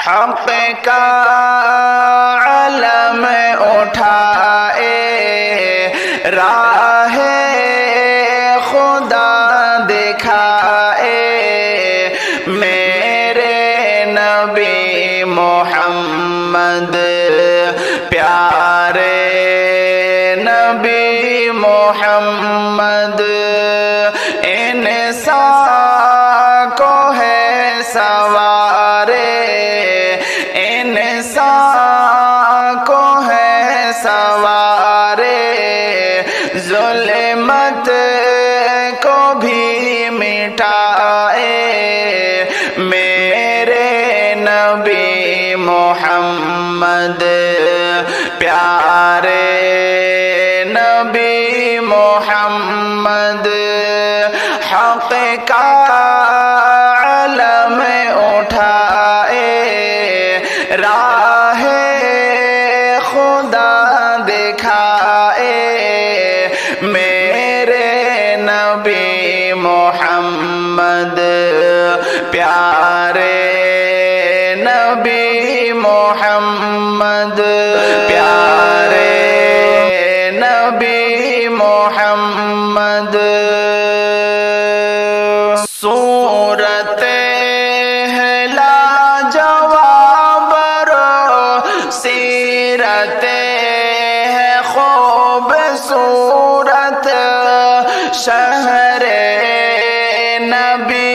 حق کا علم اٹھائے، راہ خدا دکھائے، میرے نبی محمد پیارے نبی محمد، انسان کو ہے سوارے، انسان کو ہے سوارے، ظلمت کو بھی مٹائے، میرے نبی محمد پیارے نبی محمد، حق کا علم اٹھائے، راہ خدا دکھائے، میرے نبی محمد پیارے نبی محمد، پیارے نبی محمد، صورت ہے لاجواب رو، سیرت ہے خوبصورت، شہر نبی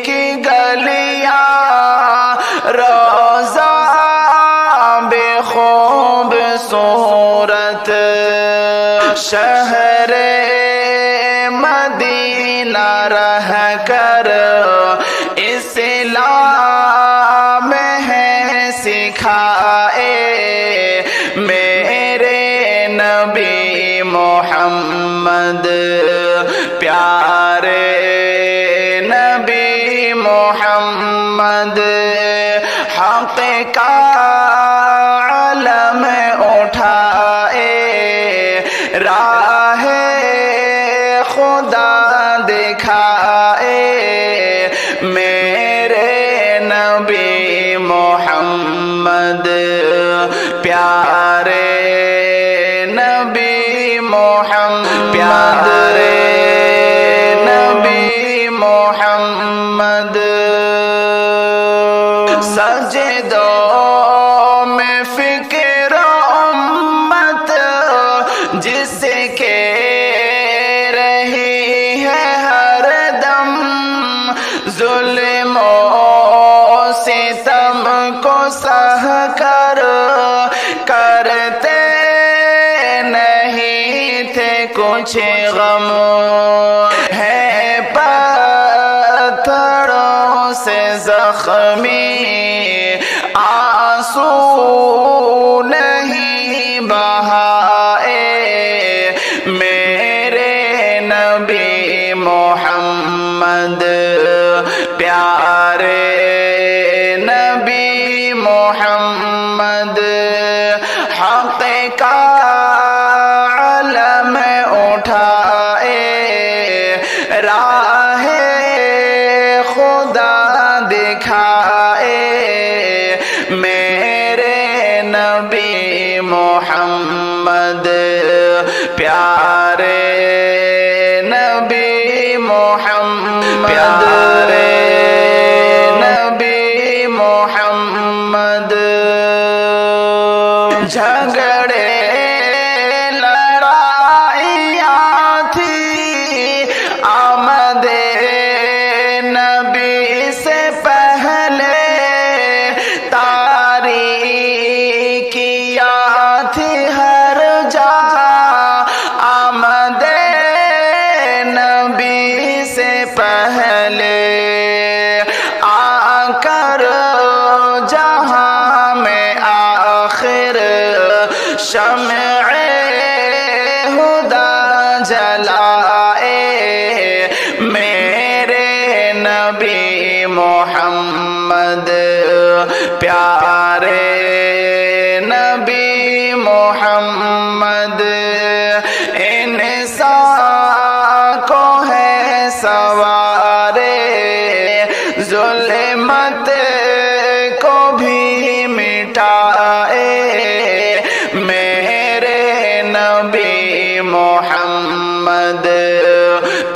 کی گلیاں، روضہ بے خوبصورت، شہر مدینہ رہ کر اسلام ہے سکھائے، میرے نبی محمد پیارے نبی محمد، حق کا علم اٹھائے، راہ خدا دکھائے، میرے نبی محمد پیارے نبی محمد، پیارے نبی محمد، سجدوں میں فکر امت جس کے رہی ہے ہر دم، ظلم و ستم کو سہ کر کرتے نہیں تھے کچھ غم، ہے پتھروں سے زخمی آنسو نہیں بہائے، میرے نبی محمد پیارے نبی محمد، حق کا علم اٹھائے، راہ خدا دکھائے، میرے نبی محمد پیارے نبی محمد، پیارے نبی محمد، جھگڑے لڑائیاں تھی آمد نبی سے پہلے، تاریکیاں تھی ہر جا آمد نبی سے پہلے، آ کر جہاں میں آخر شمع ہدا جلائے، میرے نبی محمد پیارے نبی محمد، انسان کو ہے سوارے، ظلمت کو بھی